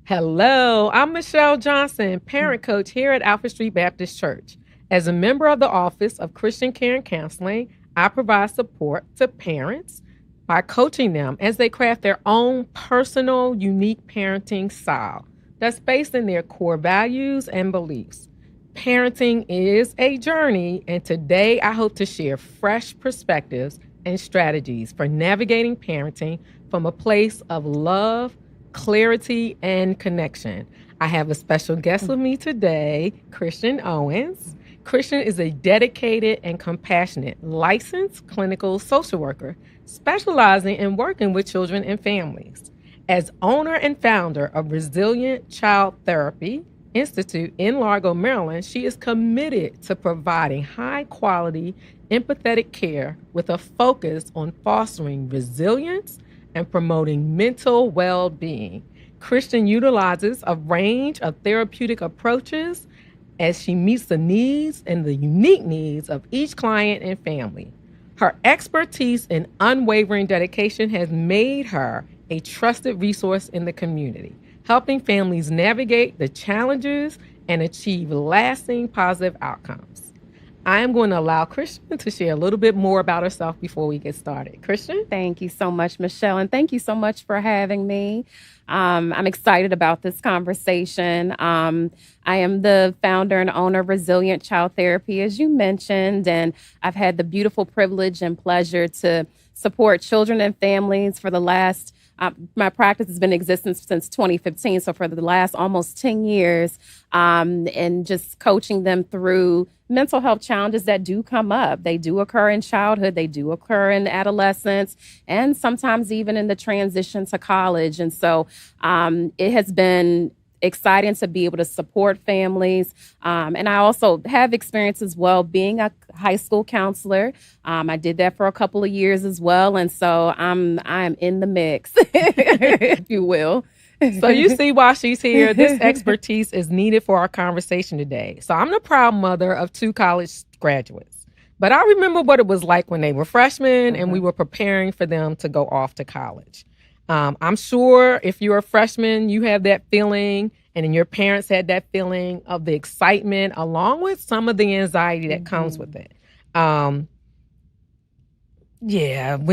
Hello, I'm Michelle Johnson, parent coach here at Alfred Street Baptist Church. As a member of the Office of Christian Care and Counseling, I provide support to parents by coaching them as they craft their own personal, unique parenting style that's based in their core values and beliefs. Parenting is a journey, and today I hope to share fresh perspectives and strategies for navigating parenting from a place of love, clarity, and connection. I have a special guest with me today, Christian Owens. Christian is a dedicated and compassionate licensed clinical social worker specializing in working with children and families. As owner and founder of Resilient Child Therapy Institute in Largo, Maryland, she is committed to providing high-quality, empathetic care with a focus on fostering resilience and promoting mental well-being. Christian utilizes a range of therapeutic approaches as she meets the needs and the unique needs of each client and family. Her expertise and unwavering dedication has made her a trusted resource in the community, helping families navigate the challenges and achieve lasting positive outcomes. I am going to allow Christian to share a little bit more about herself before we get started. Christian? Thank you so much, Michelle, and thank you so much for having me. I'm excited about this conversation. I am the founder and owner of Resilient Child Therapy, as you mentioned, and I've had the beautiful privilege and pleasure to support children and families for the last my practice has been in existence since 2015, so for the last almost 10 years, and just coaching them through mental health challenges that do come up. They do occur in childhood, they do occur in adolescence, and sometimes even in the transition to college. And so it has been exciting to be able to support families. And I also have experience as well being a high school counselor. I did that for a couple of years as well. And so I'm in the mix, if you will. So you see why she's here. This expertise is needed for our conversation today. So I'm the proud mother of 2 college graduates. But I remember what it was like when they were freshmen and we were preparing for them to go off to college. I'm sure if you're a freshman, you have that feeling, and then your parents had that feeling of the excitement along with some of the anxiety that comes with it. When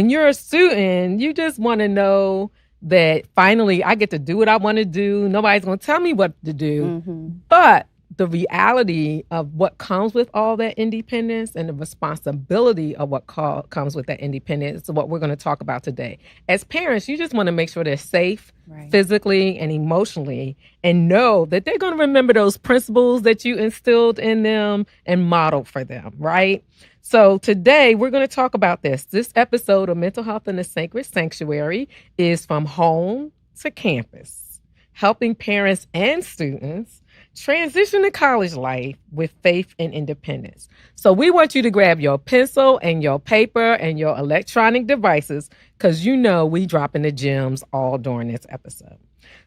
you're a student, you just want to know that finally I get to do what I want to do. Nobody's going to tell me what to do. But the reality of what comes with all that independence and the responsibility of what comes with that independence is what we're going to talk about today. As parents, you just want to make sure they're safe physically and emotionally, and know that they're going to remember those principles that you instilled in them and modeled for them, right? So today we're going to talk about this. This episode of Mental Health in the Sacred Sanctuary is from home to campus, helping parents and students transition to college life with faith and independence. So we want you to grab your pencil and your paper and your electronic devices, because you know we dropping the gems all during this episode.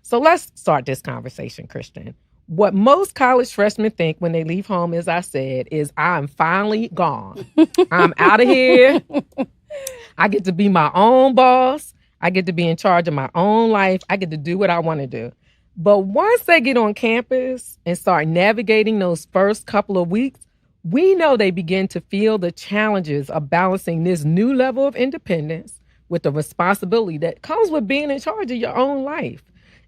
So let's start this conversation, Christian. What most college freshmen think when they leave home, as I said, is I'm finally gone. I'm out of here. I get to be my own boss. I get to be in charge of my own life. I get to do what I want to do. But once they get on campus and start navigating those first couple of weeks, we know they begin to feel the challenges of balancing this new level of independence with the responsibility that comes with being in charge of your own life.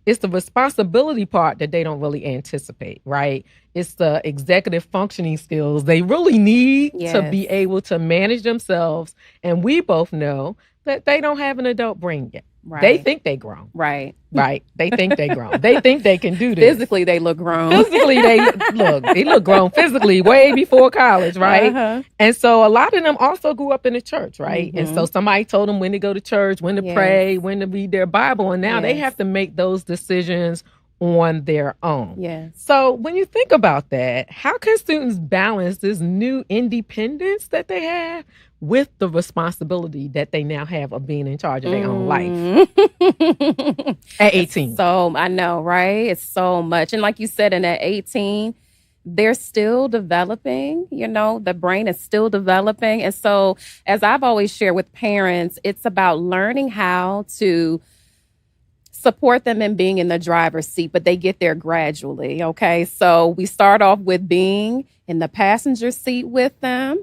It's the responsibility part that they don't really anticipate, right? It's the executive functioning skills they really need to be able to manage themselves. And we both know that they don't have an adult brain yet. Right. They think they grown. Right. They think they grown. They think they can do this. Physically, they look grown. Physically, they look grown physically way before college, right? And so a lot of them also grew up in the church, right? And so somebody told them when to go to church, when to pray, when to read their Bible. And now they have to make those decisions on their own. Yes. So when you think about that, how can students balance this new independence that they have with the responsibility that they now have of being in charge of their own life at 18? So I know, right? It's so much. And like you said, and at 18, they're still developing, the brain is still developing. And so as I've always shared with parents, it's about learning how to support them in being in the driver's seat, but they get there gradually. Okay. So we start off with being in the passenger seat with them,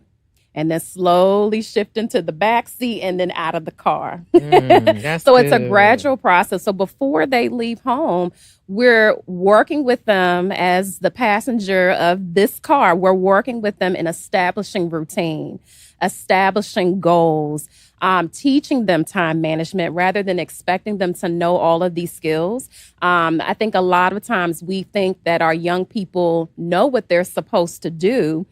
and then slowly shift into the back seat and then out of the car. So it's a gradual process. So before they leave home, we're working with them as the passenger of this car. We're working with them in establishing routine, establishing goals, teaching them time management rather than expecting them to know all of these skills. I think a lot of times we think that our young people know what they're supposed to do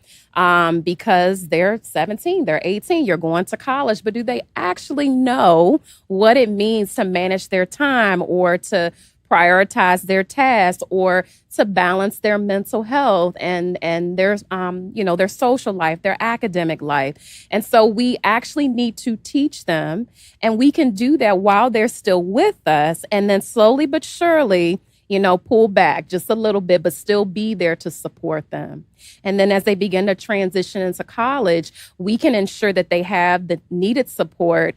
because they're 17, they're 18, you're going to college, but do they actually know what it means to manage their time or to prioritize their tasks or to balance their mental health and their their social life, their academic life? And so we actually need to teach them, and we can do that while they're still with us, and then slowly but surely, pull back just a little bit, but still be there to support them. And then as they begin to transition into college, we can ensure that they have the needed support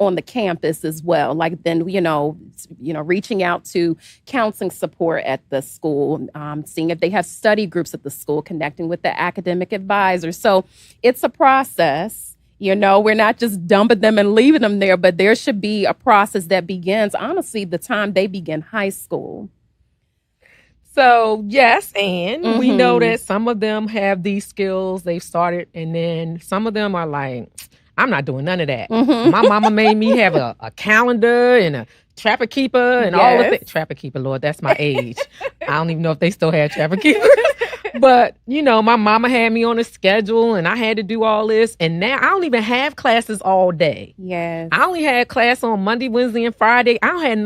on the campus as well. Like then, reaching out to counseling support at the school, seeing if they have study groups at the school, connecting with the academic advisor. So it's a process. We're not just dumping them and leaving them there, but there should be a process that begins, honestly, the time they begin high school. So, yes, and we know that some of them have these skills they've started, and then some of them are like, I'm not doing none of that. My mama made me have a calendar and a Trapper Keeper and all of it. Trapper Keeper, Lord, that's my age. I don't even know if they still have Trapper Keepers. But, my mama had me on a schedule and I had to do all this. And now I don't even have classes all day. Yes. I only had class on Monday, Wednesday, and Friday. I don't have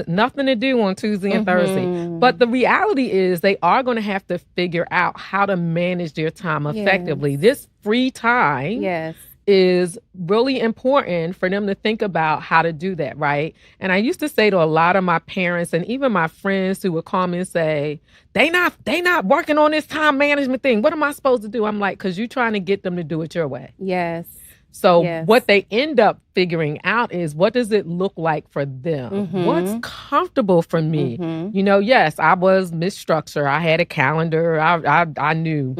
nothing to do on Tuesday and Thursday. But the reality is they are going to have to figure out how to manage their time effectively. Yes. This free time is really important for them to think about how to do that, right? And I used to say to a lot of my parents and even my friends who would call me and say, they not working on this time management thing. What am I supposed to do? I'm like, because you're trying to get them to do it your way. Yes. So what they end up figuring out is, what does it look like for them? What's comfortable for me? Yes, I was Miss Structure. I had a calendar. I knew.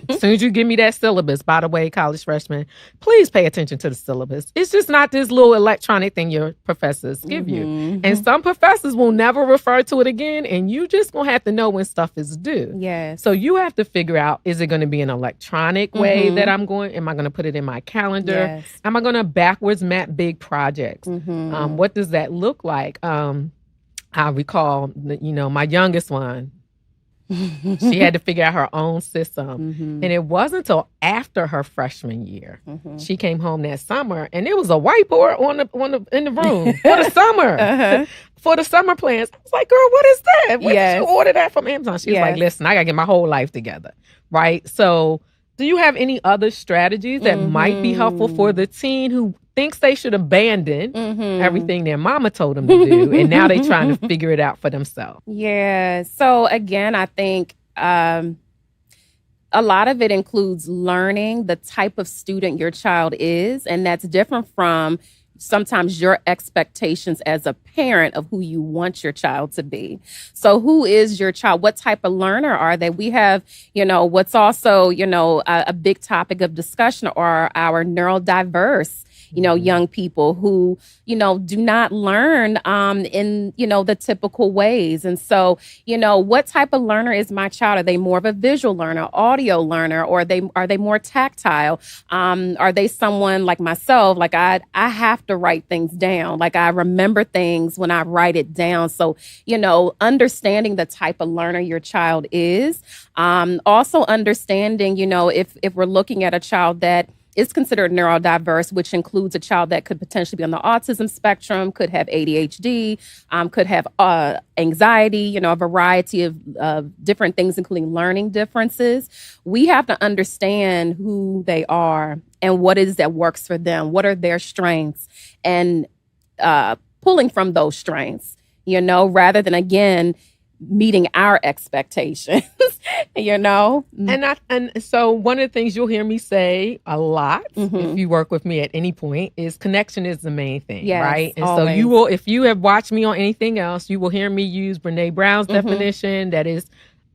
As soon as you give me that syllabus, by the way, college freshmen, please pay attention to the syllabus. It's just not this little electronic thing your professors give you. And some professors will never refer to it again, and you just gonna have to know when stuff is due. Yes. So you have to figure out, is it going to be an electronic way that am I going to put it in my calendar? Yes. Am I going to backwards map big projects? What does that look like? I recall, my youngest one, she had to figure out her own system. And it wasn't until after her freshman year. She came home that summer, and there was a whiteboard in the room for the summer. For the summer plans. I was like, girl, what is that? Where did you order that from Amazon? She was like, listen, I got to get my whole life together. Right? So do you have any other strategies that might be helpful for the teen who thinks they should abandon everything their mama told them to do, and now they're trying to figure it out for themselves? Yeah. So again, I think a lot of it includes learning the type of student your child is, and that's different from sometimes your expectations as a parent of who you want your child to be. So who is your child? What type of learner are they? We have, what's also, a big topic of discussion are our neurodiverse young people who, do not learn in, the typical ways. And so, what type of learner is my child? Are they more of a visual learner, audio learner, or are they more tactile? Are they someone like myself? Like I have to write things down. Like I remember things when I write it down. So, understanding the type of learner your child is, also understanding, if we're looking at a child that is considered neurodiverse, which includes a child that could potentially be on the autism spectrum, could have ADHD, could have anxiety, a variety of different things, including learning differences. We have to understand who they are and what is that works for them. What are their strengths? And pulling from those strengths, rather than, again, meeting our expectations, And so one of the things you'll hear me say a lot, if you work with me at any point, is connection is the main thing, Yes, right? And always. so you will, if you have watched me on anything else, you will hear me use Brene Brown's definition. That is,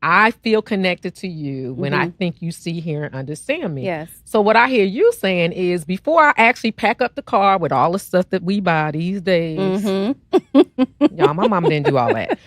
I feel connected to you when I think you see, hear, and understand me. Yes. So what I hear you saying is, before I actually pack up the car with all the stuff that we buy these days, y'all, my mom didn't do all that.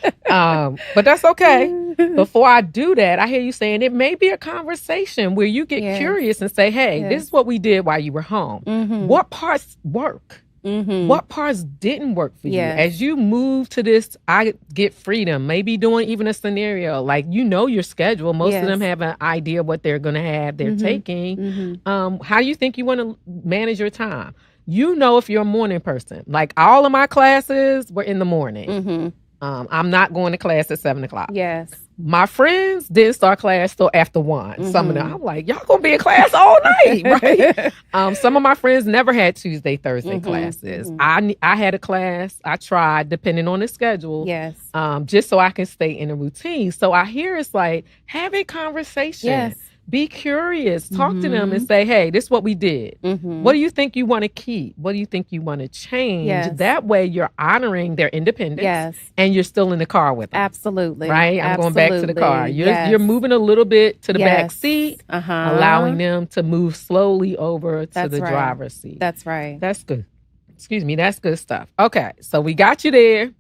But that's okay. Before I do that, I hear you saying it may be a conversation where you get curious and say, hey, this is what we did while you were home. What parts work? What parts didn't work for you? As you move to this, I get freedom, maybe doing even a scenario, like, your schedule. Most of them have an idea what they're going to have, they're taking. How do you think you want to manage your time? If you're a morning person, like all of my classes were in the morning. I'm not going to class at 7:00. Yes. My friends didn't start class till after 1. Some of them, I'm like, y'all gonna be in class all night, right? Some of my friends never had Tuesday, Thursday classes. I had a class. I tried, depending on the schedule. Yes. Just so I can stay in a routine. So I hear it's like, have a conversation. Yes. Be curious. Talk to them and say, hey, this is what we did. What do you think you want to keep? What do you think you want to change? Yes. That way you're honoring their independence and you're still in the car with them. Absolutely. Right? I'm going back to the car. You're moving a little bit to the back seat, allowing them to move slowly over to the driver's seat. That's right. That's good. Excuse me. That's good stuff. Okay. So we got you there.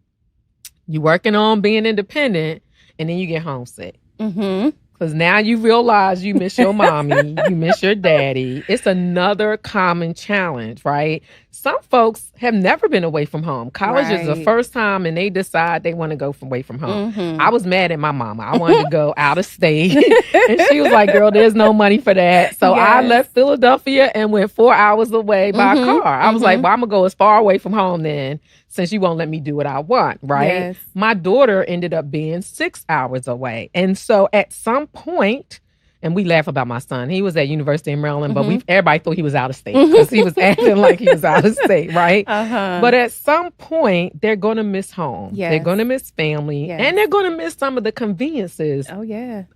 You're working on being independent, and then you get homesick. Because now you realize you miss your mommy, you miss your daddy. It's another common challenge, right? Some folks have never been away from home. College is the first time, and they decide they want to go away from home. I was mad at my mama. I wanted to go out of state. And she was like, girl, there's no money for that. So I left Philadelphia and went 4 hours away by car. I was like, well, I'm going to go as far away from home then, since you won't let me do what I want, right? Yes. My daughter ended up being 6 hours away. And so at some point, and we laugh about my son, he was at University of Maryland, but everybody thought he was out of state because he was acting like he was out of state, right? But at some point, they're going to miss home. Yes. They're going to miss family, and they're going to miss some of the conveniences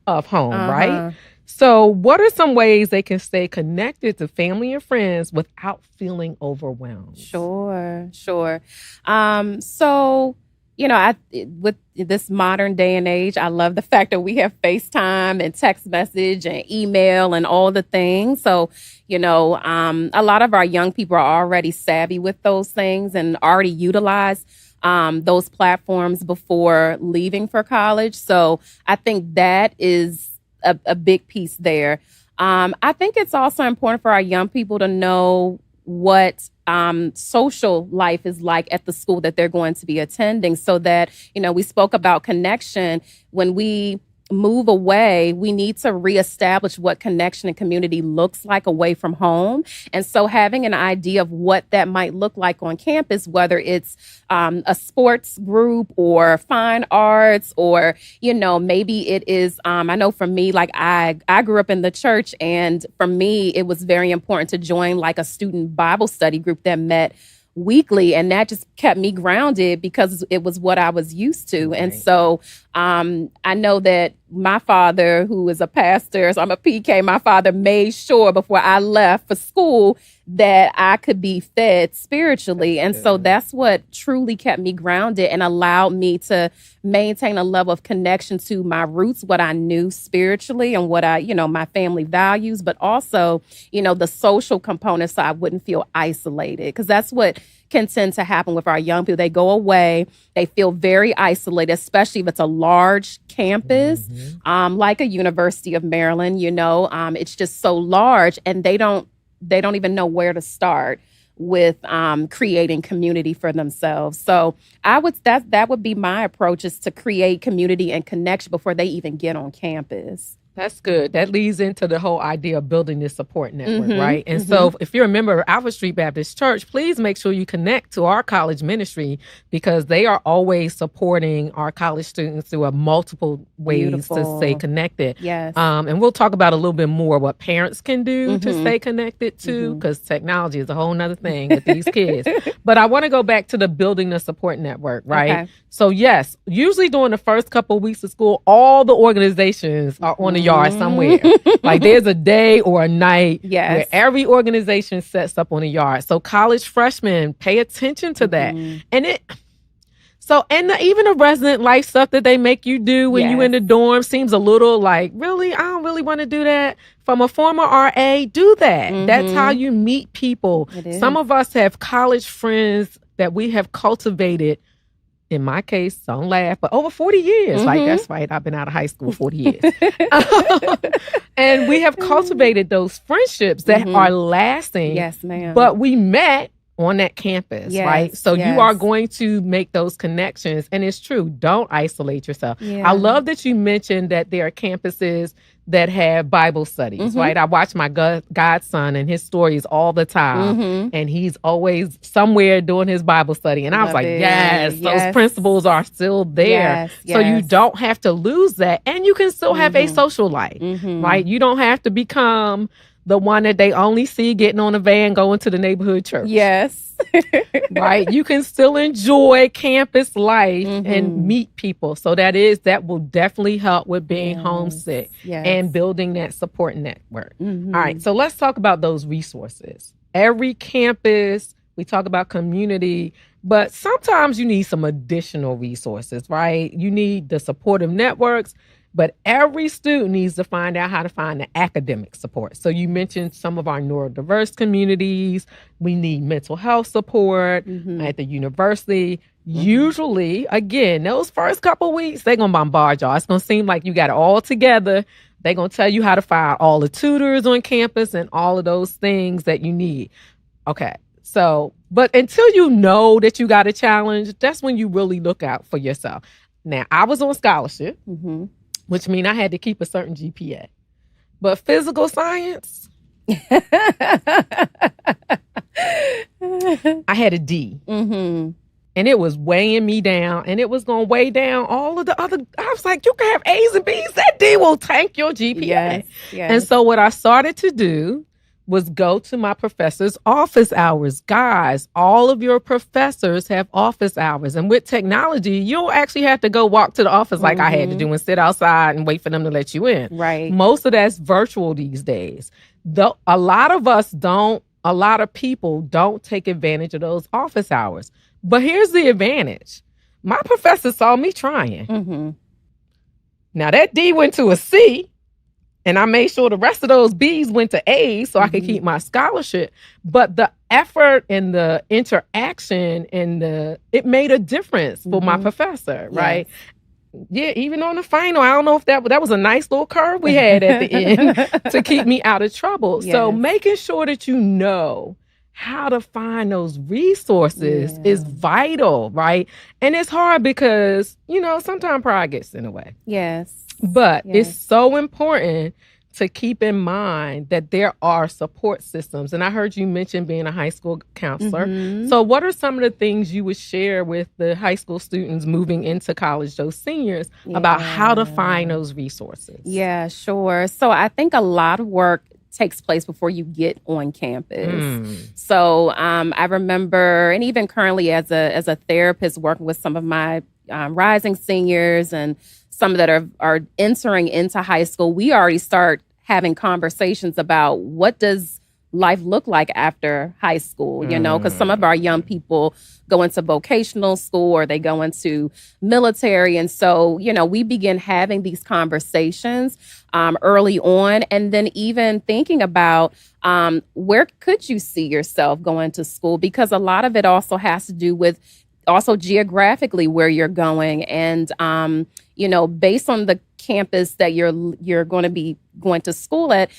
of home, right? So what are some ways they can stay connected to family and friends without feeling overwhelmed? Sure. With this modern day and age, I love the fact that we have FaceTime and text message and email and all the things. So, a lot of our young people are already savvy with those things and already utilize those platforms before leaving for college. So I think that is a big piece there. I think it's also important for our young people to know what social life is like at the school that they're going to be attending, so that, we spoke about connection. When we move away, we need to reestablish what connection and community looks like away from home. And so having an idea of what that might look like on campus, whether it's a sports group or fine arts, or, maybe it is, I know for me, like I grew up in the church, and for me, it was very important to join like a student Bible study group that met weekly, and that just kept me grounded because it was what I was used to. Right. And so I know that my father, who is a pastor, so I'm a PK, my father made sure before I left for school that I could be fed spiritually. And so that's what truly kept me grounded and allowed me to maintain a level of connection to my roots, what I knew spiritually and what my family values, but also, the social components, so I wouldn't feel isolated, because that's what can tend to happen with our young people. They go away, they feel very isolated, especially if it's a large campus, like a University of Maryland. It's just so large, and they don't even know where to start with creating community for themselves. So that would be my approach, is to create community and connection before they even get on campus. That's good. That leads into the whole idea of building this support network, right? And so if you're a member of Alfred Street Baptist Church, please make sure you connect to our college ministry, because they are always supporting our college students through a multiple ways to stay connected. Yes. And we'll talk about a little bit more what parents can do to stay connected too, because technology is a whole nother thing with these kids. But I want to go back to the building the support network, right? Okay. So yes, usually during the first couple of weeks of school, all the organizations are on the yard somewhere. Like there's a day or a night where every organization sets up on a yard. So college freshmen, pay attention to that. And even the resident life stuff that they make you do when you in the dorm seems a little like, really? I don't really want to do that. From a former RA, do that. That's how you meet people. Some of us have college friends that we have cultivated. In my case, don't laugh, but over 40 years. Like, that's right. I've been out of high school 40 years. And we have cultivated those friendships that are lasting. Yes, ma'am. But we met on that campus, right? So you are going to make those connections. And it's true. Don't isolate yourself. I love that you mentioned that there are campuses that have Bible studies, right? I watch my godson and his stories all the time. And he's always somewhere doing his Bible study. And I was like, yes, those principles are still there. So you don't have to lose that. And you can still have a social life, right? You don't have to become the one that they only see getting on a van going to the neighborhood church. Yes. Right? You can still enjoy campus life and meet people. So that will definitely help with being homesick and building that support network. All right. So let's talk about those resources. Every campus, we talk about community, but sometimes you need some additional resources, right? You need the supportive networks. But every student needs to find out how to find the academic support. So you mentioned some of our neurodiverse communities. We need mental health support at the university. Usually, again, those first couple weeks, they're going to bombard y'all. It's going to seem like you got it all together. They're going to tell you how to find all the tutors on campus and all of those things that you need. Okay. So, but until you know that you got a challenge, that's when you really look out for yourself. Now, I was on scholarship. Which means I had to keep a certain GPA. But physical science, I had a D. And it was weighing me down. And it was going to weigh down all of the other. I was like, you can have A's and B's. That D will tank your GPA. And so what I started to do was go to my professor's office hours. Guys, all of your professors have office hours. And with technology, you don't actually have to go walk to the office like I had to do and sit outside and wait for them to let you in. Right. Most of that's virtual these days. A lot of people don't take advantage of those office hours. But here's the advantage. My professor saw me trying. Now that D went to a C. And I made sure the rest of those B's went to A's so I could keep my scholarship. But the effort and the interaction and it made a difference for my professor, right? Yeah, even on the final, I don't know if that was a nice little curve we had at the end to keep me out of trouble. So making sure that you know how to find those resources is vital, right? And it's hard because, sometimes pride gets in the way. But it's so important to keep in mind that there are support systems. And I heard you mention being a high school counselor. So what are some of the things you would share with the high school students moving into college, those seniors, about how to find those resources? Yeah, sure. So I think a lot of work takes place before you get on campus. So I remember, and even currently as a therapist working with some of my rising seniors and some that are entering into high school, we already start having conversations about what does life look like after high school, because some of our young people go into vocational school or they go into military. And so, we begin having these conversations early on, and then even thinking about where could you see yourself going to school, because a lot of it also has to do with also geographically where you're going and, based on the campus that you're going to be going to school at,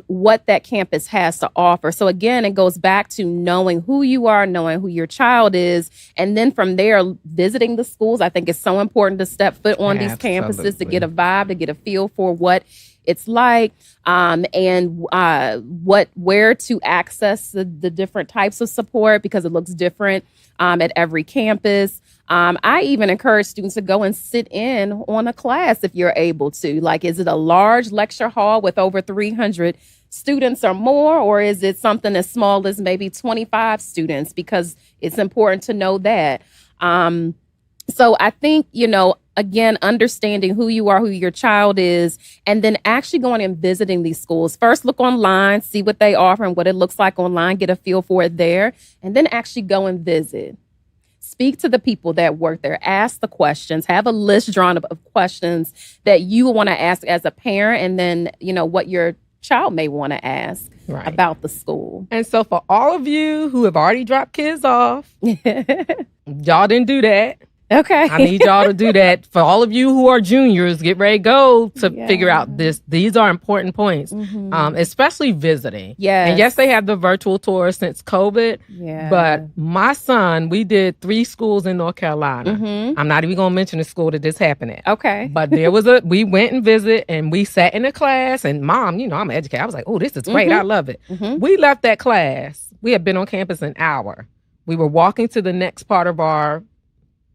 what that campus has to offer. So again, it goes back to knowing who you are, knowing who your child is. And then from there, visiting the schools. I think it's so important to step foot on these campuses to get a vibe, to get a feel for what it's like, and where to access the different types of support, because it looks different at every campus. I even encourage students to go and sit in on a class if you're able to. Like, is it a large lecture hall with over 300 students or more, or is it something as small as maybe 25 students? Because it's important to know that. So I think, again, understanding who you are, who your child is, and then actually going and visiting these schools. First, look online, see what they offer and what it looks like online, get a feel for it there, and then actually go and visit. Speak to the people that work there. Ask the questions. Have a list drawn of questions that you want to ask as a parent, and then, what your child may want to ask about the school. And so for all of you who have already dropped kids off, y'all didn't do that. Okay. I need y'all to do that. For all of you who are juniors, get ready to go to figure out this. These are important points, especially visiting. Yes. And yes, they have the virtual tour since COVID. Yeah. But my son, we did 3 schools in North Carolina. I'm not even going to mention the school that this happened at. Okay. But we went and visited, and we sat in a class, and Mom, I'm an educator. I was like, oh, this is great. I love it. We left that class. We had been on campus an hour. We were walking to the next part of our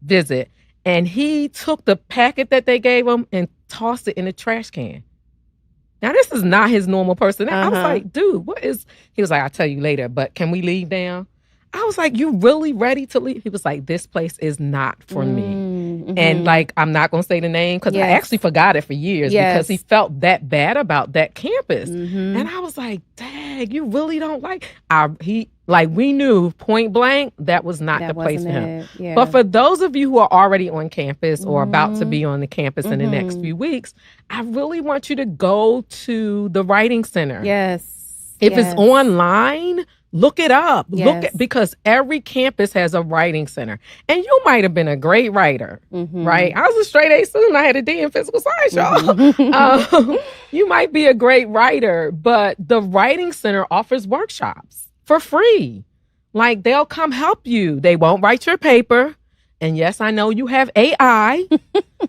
visit, and he took the packet that they gave him and tossed it in the trash can. Now, this is not his normal person. I was like, dude, he was like, I'll tell you later, but can we leave now? I was like, you really ready to leave? He was like, this place is not for me. And like, I'm not going to say the name because I actually forgot it for years because he felt that bad about that campus. And I was like, dang, you really don't like, we knew point blank that was not the place for him. Yeah. But for those of you who are already on campus or about to be on the campus in the next few weeks, I really want you to go to the Writing Center. Yes. If it's online, look it up. Yes. Because every campus has a writing center. And you might have been a great writer, right? I was a straight A student. I had a D in physical science, y'all. You might be a great writer, but the Writing Center offers workshops for free. Like, they'll come help you. They won't write your paper. And yes, I know you have AI,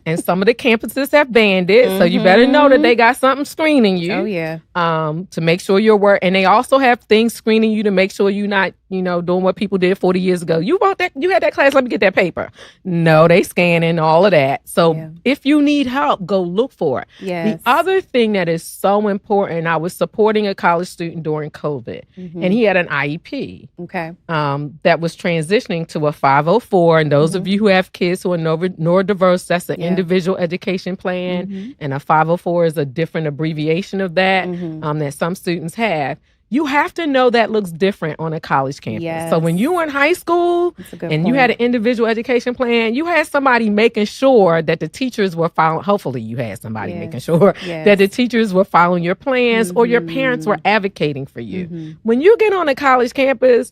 and some of the campuses have banned it. So you better know that they got something screening you. Oh, yeah. To make sure your work, and they also have things screening you to make sure you're not, doing what people did 40 years ago. You want that? You had that class? Let me get that paper. No, they scanning all of that. So if you need help, go look for it. Yes. The other thing that is so important, I was supporting a college student during COVID, and he had an IEP. Okay. That was transitioning to a 504, and those of you who have kids who are neurodiverse, that's an individual education plan, and a 504 is a different abbreviation of that that some students have. You have to know that looks different on a college campus. Yes. So when you were in high school and you point. had an individual education plan, you had somebody making sure that the teachers were following. Hopefully you had somebody making sure that the teachers were following your plans or your parents were advocating for you. When you get on a college campus,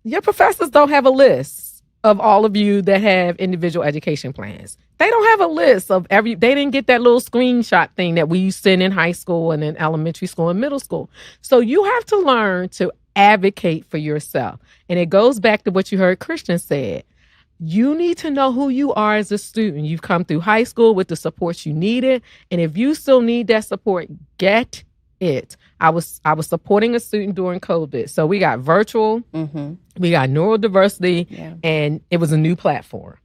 your professors don't have a list of all of you that have individual education plans. They don't have a list of they didn't get that little screenshot thing that we used to send in high school and in elementary school and middle school. So you have to learn to advocate for yourself. And it goes back to what you heard Christian said. You need to know who you are as a student. You've come through high school with the support you needed. And if you still need that support, get it. I was supporting a student during COVID. So we got virtual, we got neurodiversity, and it was a new platform.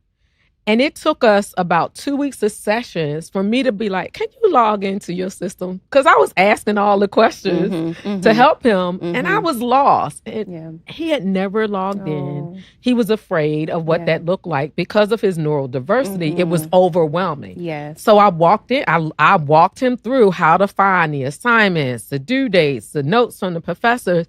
And it took us about 2 weeks of sessions for me to be like, can you log into your system? Because I was asking all the questions to help him, and I was lost. And he had never logged in. He was afraid of what that looked like because of his neurodiversity. It was overwhelming. Yes. So I walked in. I walked him through how to find the assignments, the due dates, the notes from the professors,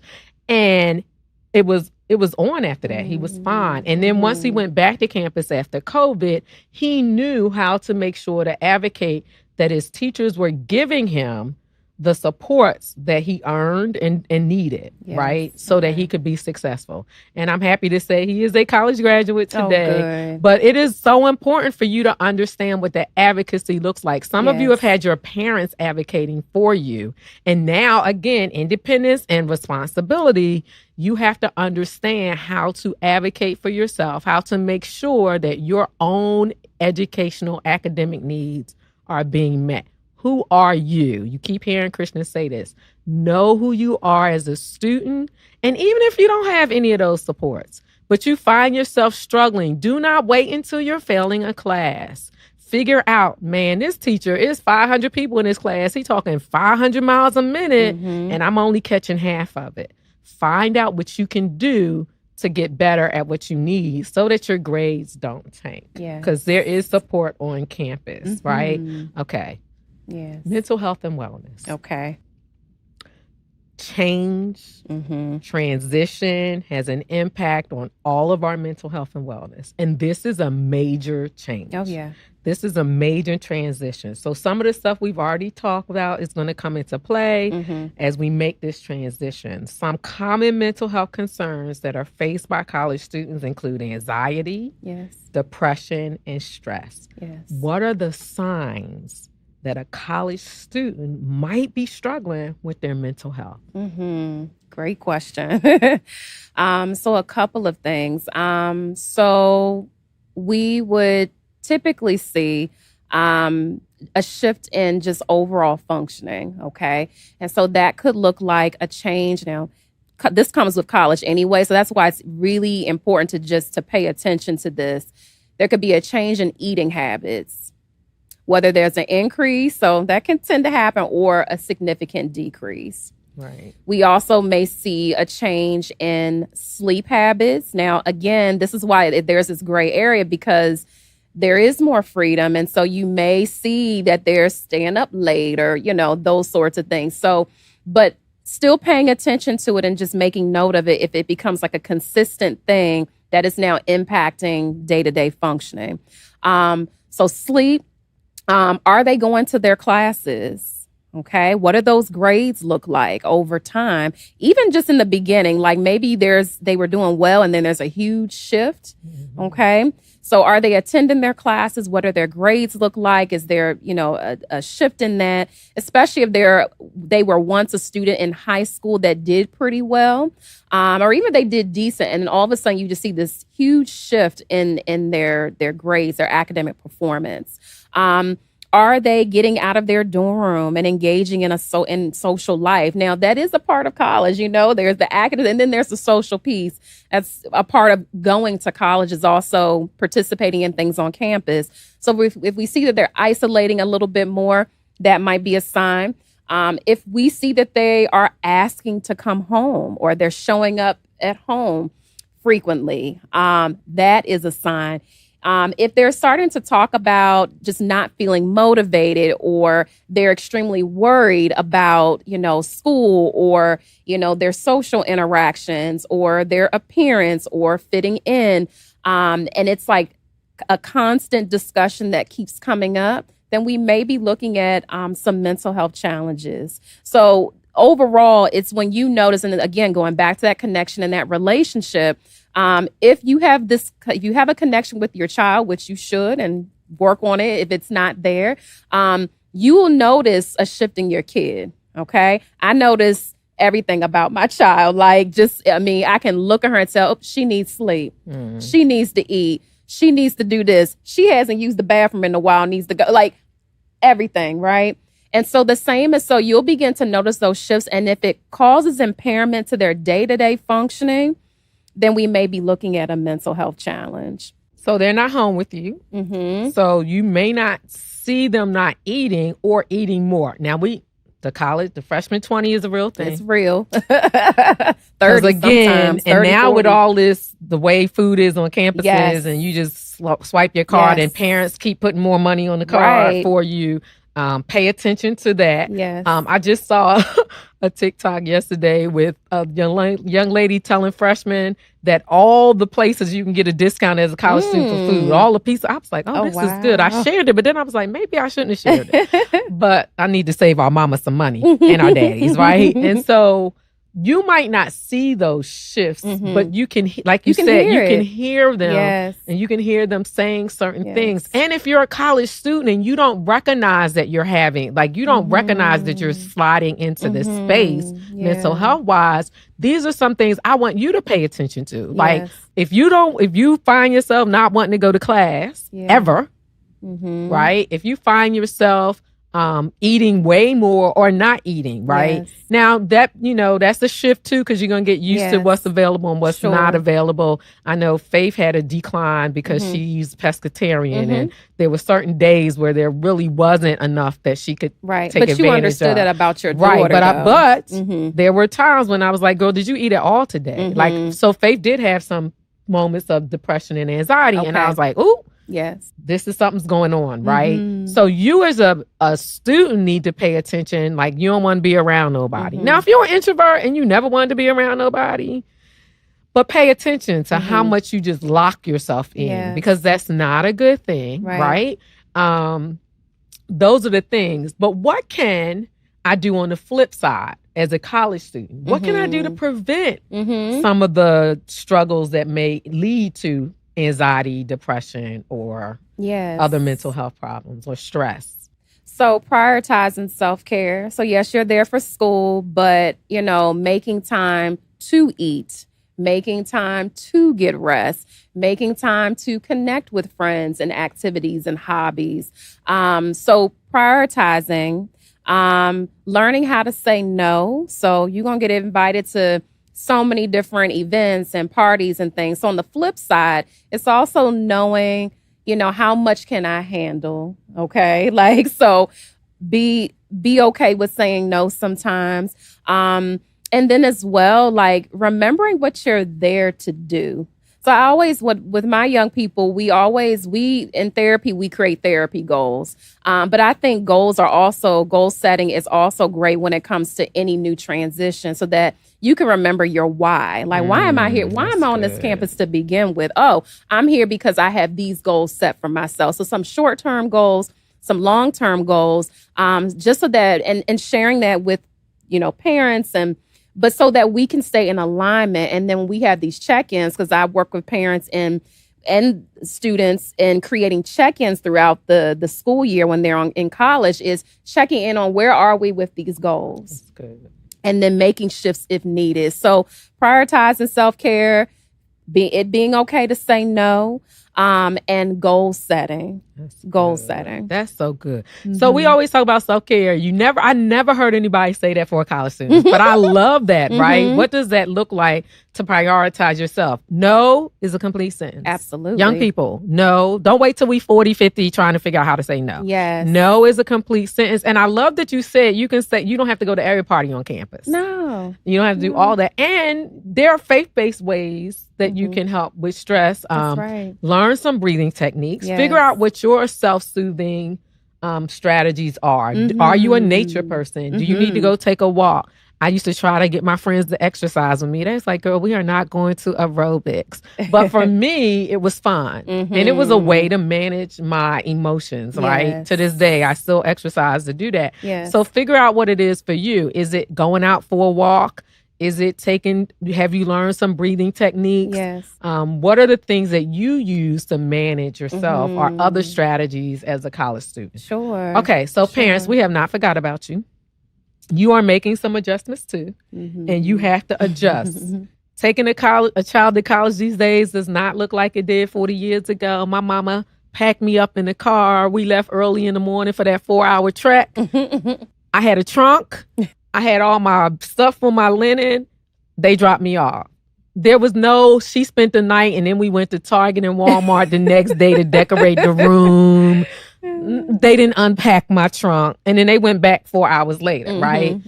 and it was on after that. He was fine. And then once he went back to campus after COVID, he knew how to make sure to advocate that his teachers were giving him the supports that he earned and needed, right? So that he could be successful. And I'm happy to say he is a college graduate today. But it is so important for you to understand what that advocacy looks like. Some of you have had your parents advocating for you. And now, again, independence and responsibility, you have to understand how to advocate for yourself, how to make sure that your own educational academic needs are being met. who are you? You keep hearing Christians say this. Know who you are as a student. And even if you don't have any of those supports, but you find yourself struggling, do not wait until you're failing a class. Figure out, man, this teacher is 500 people in this class. He's talking 500 miles a minute, and I'm only catching half of it. Find out what you can do to get better at what you need so that your grades don't tank. Because there is support on campus, right? Okay. Yes. Mental health and wellness. Okay. Change, transition has an impact on all of our mental health and wellness. And this is a major change. Oh, yeah. This is a major transition. So some of the stuff we've already talked about is going to come into play as we make this transition. Some common mental health concerns that are faced by college students include anxiety, depression, and stress. What are the signs that a college student might be struggling with their mental health? Great question. So a couple of things. So we would typically see a shift in just overall functioning, okay? And so that could look like a change. Now, this comes with college anyway, so that's why it's really important to pay attention to this. There could be a change in eating habits, whether there's an increase, so that can tend to happen, or a significant decrease. Right. We also may see a change in sleep habits. Now, again, this is why there's this gray area, because there is more freedom. And so you may see that they're staying up late or, those sorts of things. So, but still paying attention to it and just making note of it if it becomes like a consistent thing that is now impacting day-to-day functioning. So sleep, are they going to their classes? Okay, what do those grades look like over time? Even just in the beginning, like maybe they were doing well and then there's a huge shift. Okay, so are they attending their classes? What do their grades look like? Is there, a shift in that? Especially if they were once a student in high school that did pretty well, or even they did decent, and then all of a sudden you just see this huge shift in their grades, their academic performance. Are they getting out of their dorm and engaging in social life? Now, that is a part of college. There's the academic, and then there's the social piece. That's a part of going to college, is also participating in things on campus. So if we see that they're isolating a little bit more, that might be a sign. If we see that they are asking to come home, or they're showing up at home frequently, that is a sign. If they're starting to talk about just not feeling motivated, or they're extremely worried about, school, or, their social interactions, or their appearance, or fitting in, and it's like a constant discussion that keeps coming up, then we may be looking at some mental health challenges. So overall, it's when you notice, and again, going back to that connection and that relationship, if you have a connection with your child, which you should, and work on it if it's not there, you will notice a shift in your kid. Okay. I notice everything about my child. I can look at her and say, oh, she needs sleep. She needs to eat. She needs to do this. She hasn't used the bathroom in a while, needs to go, everything. Right. And so the same is, so you'll begin to notice those shifts. And if it causes impairment to their day-to-day functioning, then we may be looking at a mental health challenge. So they're not home with you. So you may not see them not eating or eating more. Now the freshman 20 is a real thing. It's real. 30 again, 30, and now 40. with all this, the way food is on campuses, and you just swipe your card, and parents keep putting more money on the card for you. Pay attention to that. Yes. I just saw a TikTok yesterday with a young lady telling freshmen that all the places you can get a discount as a college student for food, all the pieces. I was like, this is good. I shared it, but then I was like, maybe I shouldn't have shared it. But I need to save our mama some money and our daddies, right? And so you might not see those shifts, but you can, like you said, you can hear them, and you can hear them saying certain things. And if you're a college student and you don't recognize that you're having, you don't recognize that you're sliding into this space, mental health wise, these are some things I want you to pay attention to. If you find yourself not wanting to go to class ever, right? If you find yourself eating way more or not eating, right? Yes. Now that, that's a shift too, because you're going to get used to what's available and what's not available. I know Faith had a decline because she's pescatarian, and there were certain days where there really wasn't enough that she could take advantage of. But you understood that about your daughter, but there were times when I was like, girl, did you eat it all today? Like, so Faith did have some moments of depression and anxiety, and I was like, ooh, yes, this is something's going on, right? So you as a student need to pay attention. Like, you don't want to be around nobody. Now, if you're an introvert and you never wanted to be around nobody, but pay attention to how much you just lock yourself in, because that's not a good thing, right? Those are the things. But what can I do on the flip side as a college student? What can I do to prevent some of the struggles that may lead to anxiety, depression, or other mental health problems or stress? So prioritizing self-care. So yes, you're there for school, but making time to eat, making time to get rest, making time to connect with friends and activities and hobbies. So prioritizing, learning how to say no. So you're going to get invited to so many different events and parties and things. So on the flip side, it's also knowing, how much can I handle? Okay. Like, so be okay with saying no sometimes. And then as well, like remembering what you're there to do. So I always, with my young people, we in therapy, we create therapy goals. But I think goal setting is also great when it comes to any new transition, so that you can remember your why. Like, why am I here? Why am I on this campus to begin with? Oh, I'm here because I have these goals set for myself. So some short-term goals, some long-term goals, just so that, and sharing that with, parents, but so that we can stay in alignment. And then we have these check-ins, because I work with parents and students in creating check-ins throughout the school year when they're in college, is checking in on where are we with these goals. That's good. And then making shifts if needed. So prioritizing self-care, being okay to say no, and goal setting. Setting. That's so good. So we always talk about self-care. I never heard anybody say that for a college student, but I love that, right? What does that look like to prioritize yourself? No is a complete sentence. Absolutely. Young people, no. Don't wait till we 40, 50 trying to figure out how to say no. Yes. No is a complete sentence. And I love that you said you can say, you don't have to go to every party on campus. No. You don't have to do all that. And there are faith-based ways that you can help with stress. That's right. Learn some breathing techniques. Yes. Figure out what your self-soothing strategies are. Are you a nature person? Do you need to go take a walk? I used to try to get my friends to exercise with me. That's like, girl, we are not going to aerobics. But for me, it was fun. And it was a way to manage my emotions, right? To this day, I still exercise to do that. Yes. So figure out what it is for you. Is it going out for a walk? Is it have you learned some breathing techniques? Yes. What are the things that you use to manage yourself or other strategies as a college student? Sure. Okay, so parents, we have not forgot about you. You are making some adjustments too, and you have to adjust. Taking a child to college these days does not look like it did 40 years ago. My mama packed me up in the car. We left early in the morning for that 4-hour trek. I had a trunk. I had all my stuff for my linen. They dropped me off. There was she spent the night, and then we went to Target and Walmart the next day to decorate the room. They didn't unpack my trunk. And then they went back 4 hours later, right?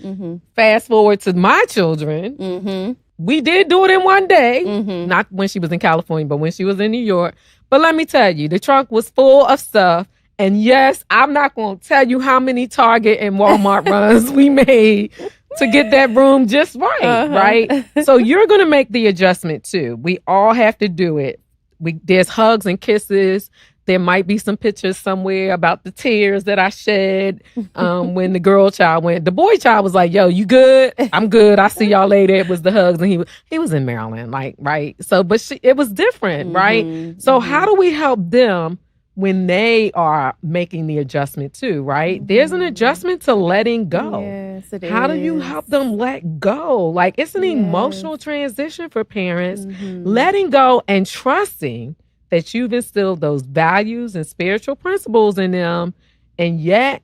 Fast forward to my children. We did do it in one day. Not when she was in California, but when she was in New York. But let me tell you, the trunk was full of stuff. And yes, I'm not going to tell you how many Target and Walmart runs we made to get that room just right, right? So you're going to make the adjustment too. We all have to do it. There's hugs and kisses. There might be some pictures somewhere about the tears that I shed when the girl child went. The boy child was like, yo, you good? I'm good. I'll see y'all later. It was the hugs. And he was in Maryland, like, right? So, but it was different, right? So how do we help them when they are making the adjustment too, right? There's an adjustment to letting go. Yes, it is. How do you help them let go? Like, it's an emotional transition for parents, letting go and trusting that you've instilled those values and spiritual principles in them. And yet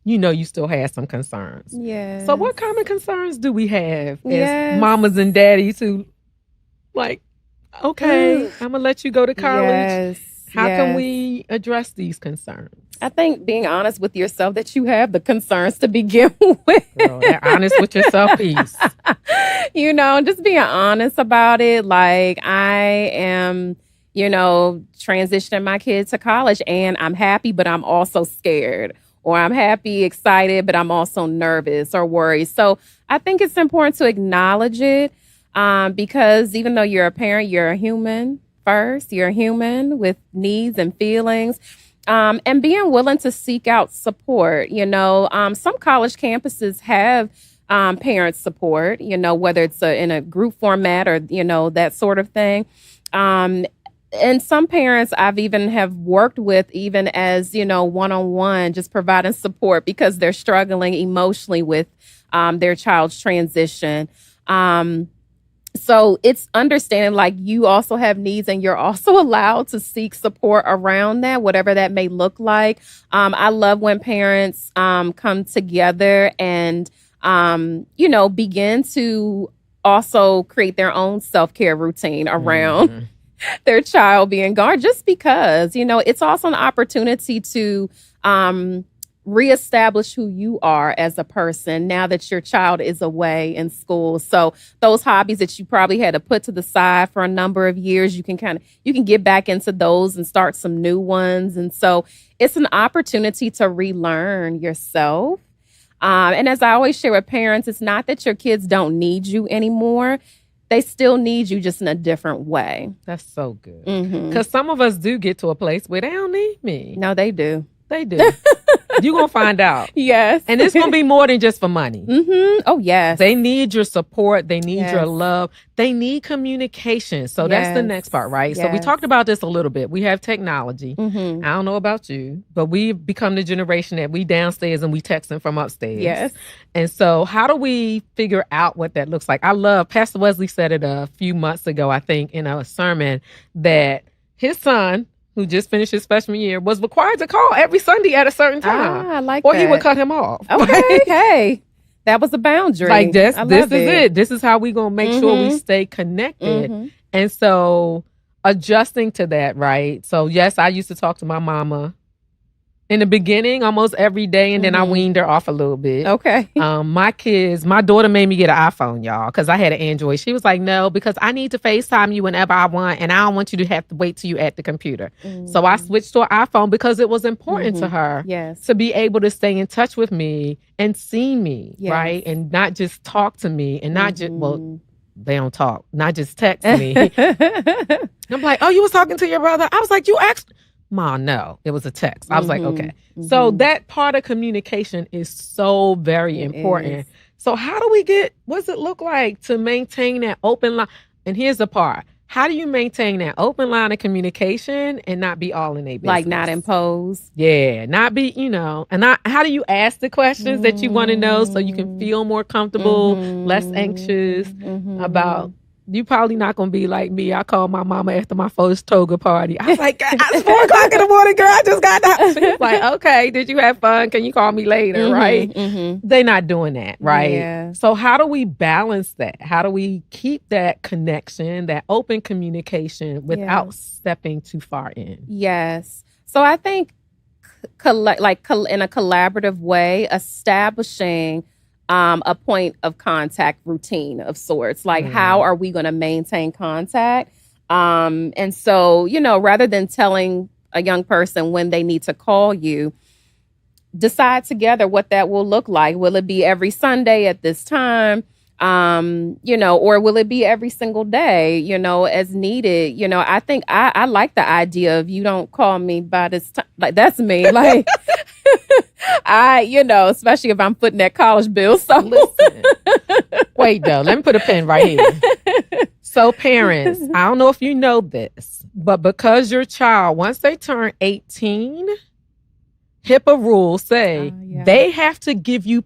you still have some concerns. Yeah. So what common concerns do we have as mamas and daddies who like, okay, I'm going to let you go to college. Yes. How can we address these concerns? I think being honest with yourself that you have the concerns to begin with. Girl, that honest with yourself piece. Just being honest about it. Like, I am, transitioning my kids to college and I'm happy, but I'm also scared. Or I'm happy, excited, but I'm also nervous or worried. So I think it's important to acknowledge it because even though you're a parent, you're a human first. You're a human with needs and feelings. And being willing to seek out support. Some college campuses have parent support, whether it's in a group format or, that sort of thing. And some parents I've even have worked with even as, one-on-one, just providing support because they're struggling emotionally with their child's transition. So it's understanding like you also have needs and you're also allowed to seek support around that, whatever that may look like. I love when parents come together and, begin to also create their own self-care routine around their child being gone, just because, it's also an opportunity to reestablish who you are as a person now that your child is away in school. So those hobbies that you probably had to put to the side for a number of years, you can get back into those and start some new ones. And so it's an opportunity to relearn yourself. And as I always share with parents, it's not that your kids don't need you anymore. They still need you, just in a different way. That's so good. Because some of us do get to a place where they don't need me. No, they do. They do. You're going to find out. Yes. And it's going to be more than just for money. Oh, yes. They need your support. They need your love. They need communication. So that's the next part, right? Yes. So we talked about this a little bit. We have technology. I don't know about you, but we've become the generation that we downstairs and we texting from upstairs. Yes. And so how do we figure out what that looks like? I love, Pastor Wesley said it a few months ago, I think, in a sermon, that his son, who just finished his freshman year, was required to call every Sunday at a certain time. I like or that. He would cut him off. Okay, hey, that was a boundary. Like this is it. This is how we going to make sure we stay connected. And so adjusting to that, right? So yes, I used to talk to my mama in the beginning almost every day, and then I weaned her off a little bit. Okay. My daughter made me get an iPhone, y'all, because I had an Android. She was like, no, because I need to FaceTime you whenever I want, and I don't want you to have to wait till you at the computer. So I switched to an iPhone because it was important to her to be able to stay in touch with me and see me, right? And not just talk to me and not just, well, they don't talk, not just text me. I'm like, oh, you was talking to your brother? I was like, you asked... Mom, no, it was a text. I was like, okay. So that part of communication is so very important. So how do we what's it look like to maintain that open line? And here's the part. How do you maintain that open line of communication and not be all in a business? Like not impose. Yeah, not be, and how do you ask the questions that you want to know so you can feel more comfortable, less anxious about... You probably not going to be like me. I called my mama after my first toga party. I was like, it's 4 o'clock in the morning, girl. I just got out. She was like, okay, did you have fun? Can you call me later, right? They're not doing that, right? Yeah. So how do we balance that? How do we keep that connection, that open communication without stepping too far in? Yes. So I think in a collaborative way, establishing a point of contact routine of sorts. Like, how are we going to maintain contact? And so, rather than telling a young person when they need to call you, decide together what that will look like. Will it be every Sunday at this time? Or will it be every single day, as needed? I think I like the idea of you don't call me by this time. Like, that's me. Like, especially if I'm footing that college bill. So listen, wait though, let me put a pin right here. So parents, I don't know if you know this, but because your child, once they turn 18, HIPAA rules say they have to give you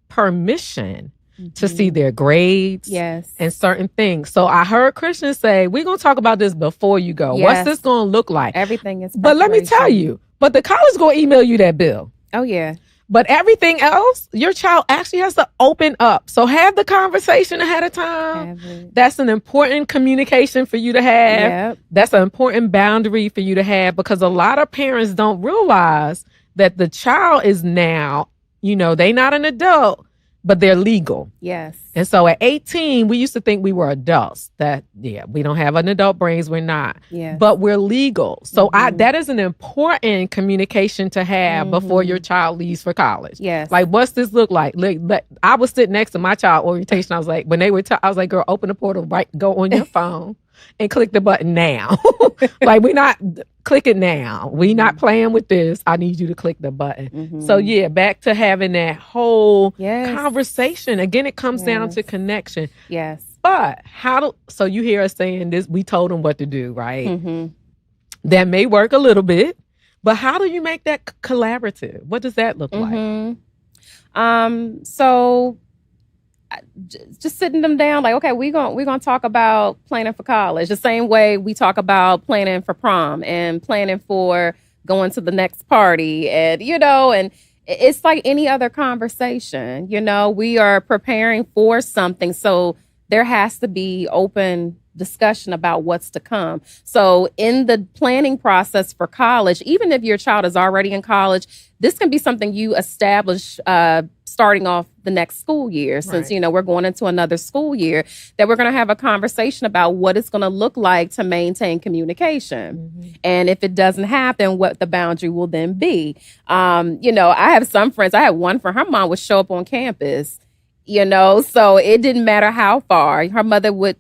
permission to see their grades and certain things. So I heard Christians say, we're going to talk about this before you go. What's this going to look like? Everything is But let me tell you, but the college going to email you that bill. Oh, yeah. But everything else, your child actually has to open up. So have the conversation ahead of time. That's an important communication for you to have. Yep. That's an important boundary for you to have, because a lot of parents don't realize that the child is now, they're not an adult, but they're legal. Yes. And so at 18, we used to think we were adults. We don't have an adult brains. We're not. Yes. But we're legal. So that is an important communication to have before your child leaves for college. Yes. Like, what's this look like? I was sitting next to my child orientation. I was like, when they were, I was like, girl, open the portal, right? Go on your phone and click the button now. Like, we're not, click it now. We're not playing with this. I need you to click the button. So back to having that whole conversation. Again, it comes down to connection. Yes. But so you hear us saying this, we told them what to do, right? That may work a little bit, but how do you make that collaborative? What does that look like? So just sitting them down, like, okay, we're gonna talk about planning for college the same way we talk about planning for prom and planning for going to the next party, and and it's like any other conversation. We are preparing for something, so there has to be open discussion about what's to come. So in the planning process for college, even if your child is already in college, this can be something you establish starting off the next school year, since, we're going into another school year, that we're going to have a conversation about what it's going to look like to maintain communication. And if it doesn't happen, what the boundary will then be. I have some friends, I had one friend, her mom would show up on campus, so it didn't matter how far. Her mother would,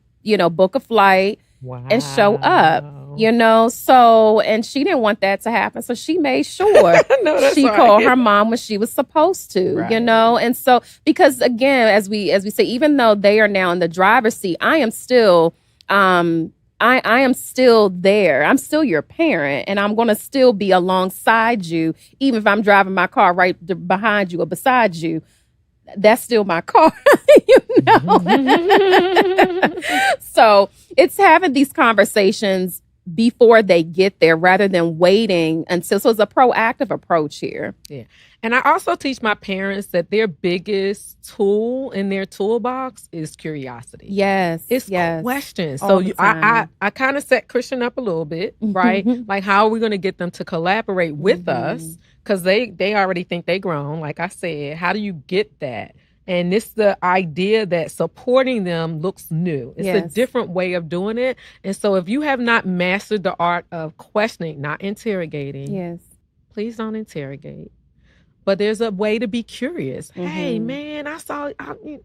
book a flight and show up. So, and she didn't want that to happen. So she made sure she called her mom when she was supposed to, and so, because again, as we say, even though they are now in the driver's seat, I am still, I am still there. I'm still your parent, and I'm going to still be alongside you, even if I'm driving my car right behind you or beside you. That's still my car, So it's having these conversations before they get there rather than waiting until. So it's a proactive approach here. Yeah. And I also teach my parents that their biggest tool in their toolbox is curiosity. Yes. It's questions. So I kind of set Christian up a little bit, right? Like, how are we going to get them to collaborate with us? Because they already think they grown. Like I said, how do you get that? And it's the idea that supporting them looks new. It's a different way of doing it. And so if you have not mastered the art of questioning, not interrogating, please don't interrogate. But there's a way to be curious. Hey, man, I saw,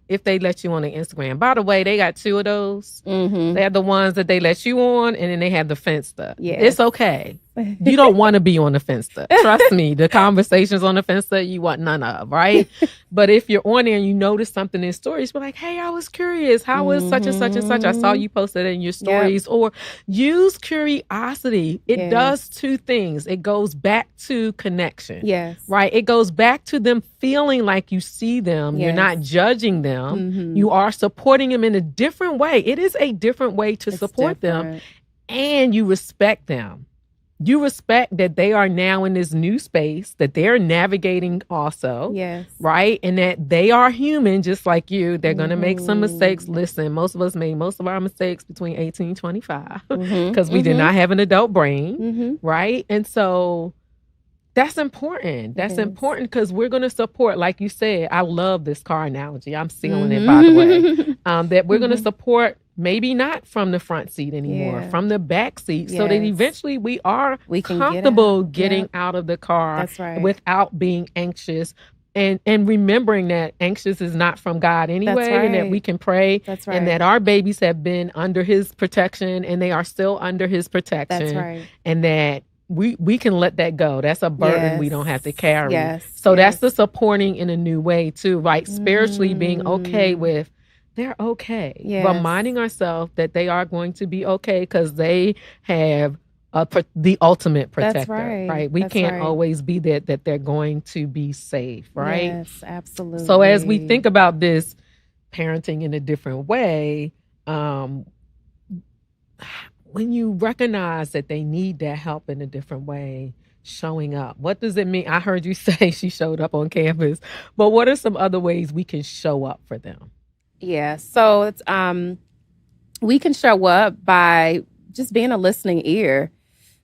if they let you on the Instagram. By the way, they got 2 of those. They have the ones that they let you on, and then they have the Finsta. It's okay. You don't want to be on the Finsta. Trust me, the conversations on the Finsta, you want none of, right? But if you're on there and you notice something in stories, be like, hey, I was curious. How was such and such and such? I saw you posted it in your stories. Or use curiosity. It does 2 things. It goes back to connection. Right? It goes back to them feeling like you see them. You're not judging them. You are supporting them in a different way. It is a different way to support them. And you respect them. You respect that they are now in this new space, that they're navigating also. Right? And that they are human just like you. They're going to make some mistakes. Listen, most of us made most of our mistakes between 18 and 25 because we did not have an adult brain. Right? And so that's important. That's important because we're going to support, like you said, I love this car analogy. I'm stealing it, by the way. That we're going to support, maybe not from the front seat anymore, from the back seat, so that eventually we are comfortable getting out of the car without being anxious. And remembering that anxious is not from God anyway, and that we can pray, and that our babies have been under his protection and they are still under his protection, and that we can let that go. That's a burden we don't have to carry. So that's the supporting in a new way too, right? Spiritually being okay with, they're okay. Reminding ourselves that they are going to be okay because they have the ultimate protector, right? We can't always be there, that they're going to be safe, right? Yes, absolutely. So as we think about this parenting in a different way, when you recognize that they need that help in a different way, showing up? What does it mean? I heard you say she showed up on campus, but what are some other ways we can show up for them? Yeah. So it's we can show up by just being a listening ear.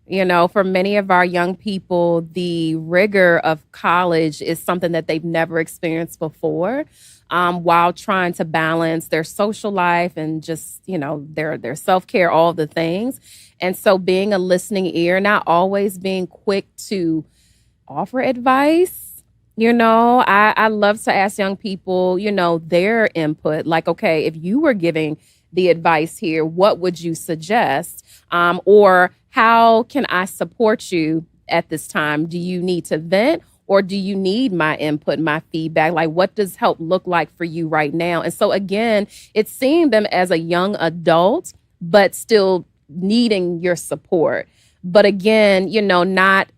You know, for many of our young people, the rigor of college is something that they've never experienced before, while trying to balance their social life and just, you know, their self-care, all the things. And so being a listening ear, not always being quick to offer advice. You know, I love to ask young people, you know, their input. Like, okay, if you were giving the advice here, what would you suggest? Or how can I support you at this time? Do you need to vent, or do you need my input, my feedback? Like, what does help look like for you right now? And so again, it's seeing them as a young adult, but still needing your support. But again, you know, not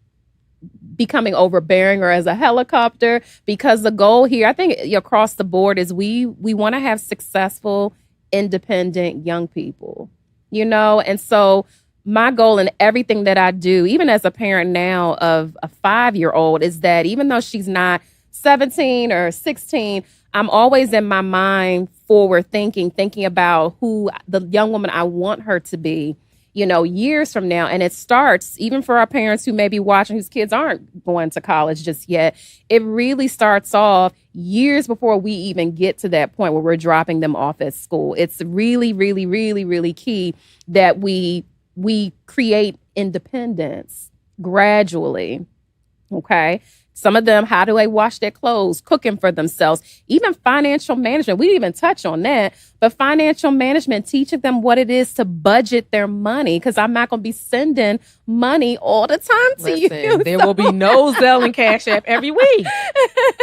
becoming overbearing or as a helicopter, because the goal here, I think across the board, is we want to have successful, independent young people, you know? And so my goal in everything that I do, even as a parent now of a 5-year-old, is that even though she's not 17 or 16, I'm always in my mind forward thinking about who the young woman I want her to be, you know, years from now. And it starts, even for our parents who may be watching, whose kids aren't going to college just yet, it really starts off years before we even get to that point where we're dropping them off at school. It's really, really, really, really key that we create independence gradually, okay? Some of them, how do they wash their clothes, cooking for themselves, even financial management. We didn't even touch on that, but financial management, teaching them what it is to budget their money, because I'm not going to be sending money all the time to you. There will be no Zelle and Cash App every week.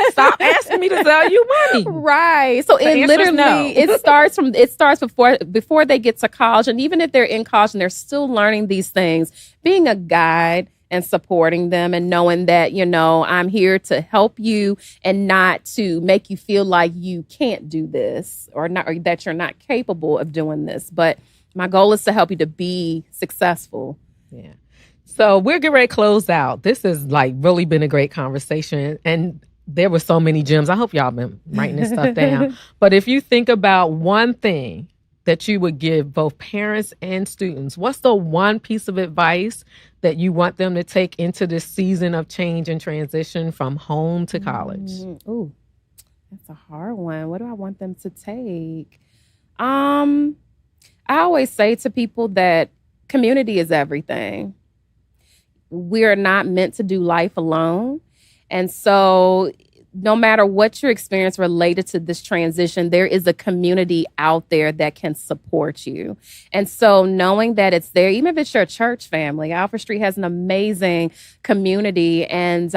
Stop asking me to sell you money. Right. So it literally, it starts before they get to college. And even if they're in college and they're still learning these things, being a guide and supporting them and knowing that, you know, I'm here to help you and not to make you feel like you can't do this or that you're not capable of doing this. But my goal is to help you to be successful. Yeah. So we're getting ready to close out. This has really been a great conversation, and there were so many gems. I hope y'all been writing this stuff down. But if you think about one thing that you would give both parents and students, what's the one piece of advice that you want them to take into this season of change and transition from home to college? Ooh, that's a hard one. What do I want them to take? I always say to people that community is everything. We're not meant to do life alone. And so no matter what your experience related to this transition, there is a community out there that can support you. And so knowing that it's there, even if it's your church family, Alfred Street has an amazing community, and,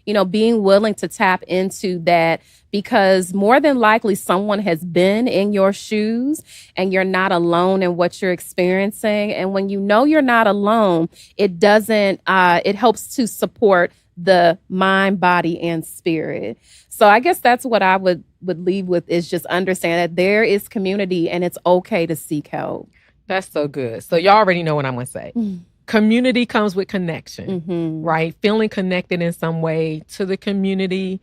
you know, being willing to tap into that, because more than likely someone has been in your shoes and you're not alone in what you're experiencing. And when you know you're not alone, it helps to support the mind, body, and spirit. So I guess that's what I would leave with, is just understand that there is community and it's okay to seek help. That's so good. So y'all already know what I'm going to say. Community comes with connection, right? Feeling connected in some way to the community.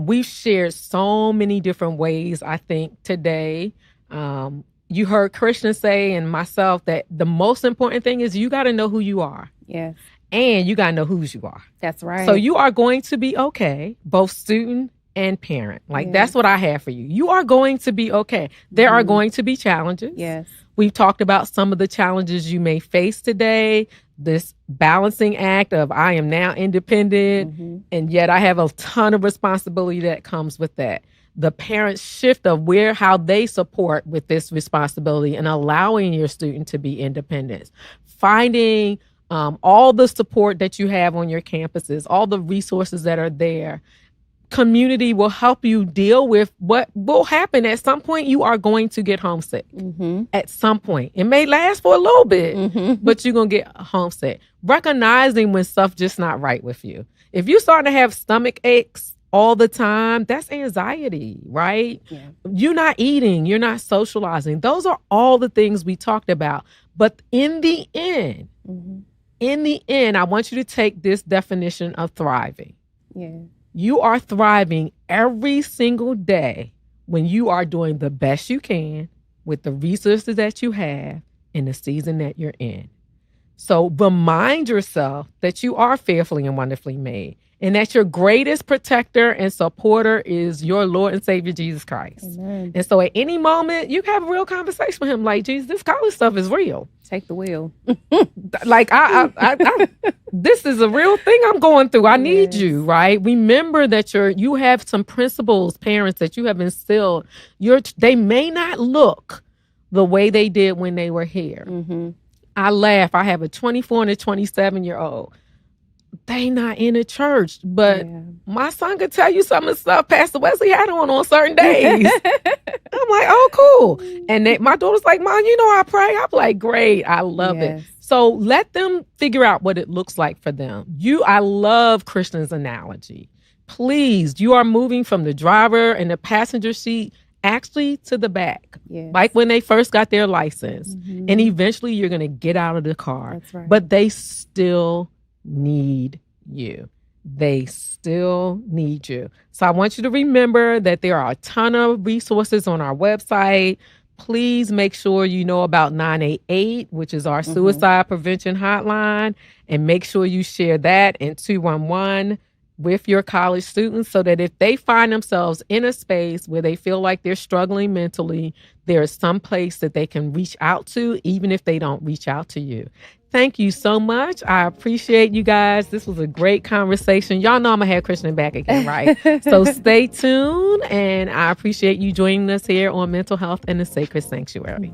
We've shared so many different ways, I think, today. You heard Krishna say, and myself, that the most important thing is you got to know who you are. Yes. And you got to know whose you are. That's right. So you are going to be okay, both student and parent. That's what I have for you. You are going to be okay. There are going to be challenges. Yes. We've talked about some of the challenges you may face today, this balancing act of I am now independent, and yet I have a ton of responsibility that comes with that. The parent shift of how they support with this responsibility and allowing your student to be independent. Finding all the support that you have on your campuses, all the resources that are there. Community will help you deal with what will happen. At some point, you are going to get homesick. At some point. It may last for a little bit, but you're going to get homesick. Recognizing when stuff just not right with you. If you're starting to have stomach aches all the time, that's anxiety, right? Yeah. You're not eating. You're not socializing. Those are all the things we talked about. But in the end, in the end, I want you to take this definition of thriving. Yeah. You are thriving every single day when you are doing the best you can with the resources that you have in the season that you're in. So remind yourself that you are fearfully and wonderfully made, and that your greatest protector and supporter is your Lord and Savior, Jesus Christ. Amen. And so at any moment, you can have a real conversation with him like, Jesus, this college stuff is real. Take the wheel. Like, I this is a real thing I'm going through. I need you, right? Remember that you have some principles, parents, that you have instilled. They may not look the way they did when they were here. Mm-hmm. I laugh. I have a 24 and a 27-year-old. They not in a church, but my son could tell you some of the stuff Pastor Wesley had on certain days. I'm like, oh, cool. And my daughter's like, Mom, I pray. I'm like, great. I love it. So let them figure out what it looks like for them. I love Christian's analogy. Please, you are moving from the driver and the passenger seat actually to the back, like when they first got their license. Mm-hmm. And eventually you're going to get out of the car. That's right. But they still need you. They still need you. So I want you to remember that there are a ton of resources on our website. Please make sure you know about 988, which is our suicide prevention hotline, and make sure you share that in 211 with your college students, so that if they find themselves in a space where they feel like they're struggling mentally, there is some place that they can reach out to, even if they don't reach out to you. Thank you so much. I appreciate you guys. This was a great conversation. Y'all know I'm going to have Krishna back again, right? So stay tuned, and I appreciate you joining us here on Mental Health and the Sacred Sanctuary.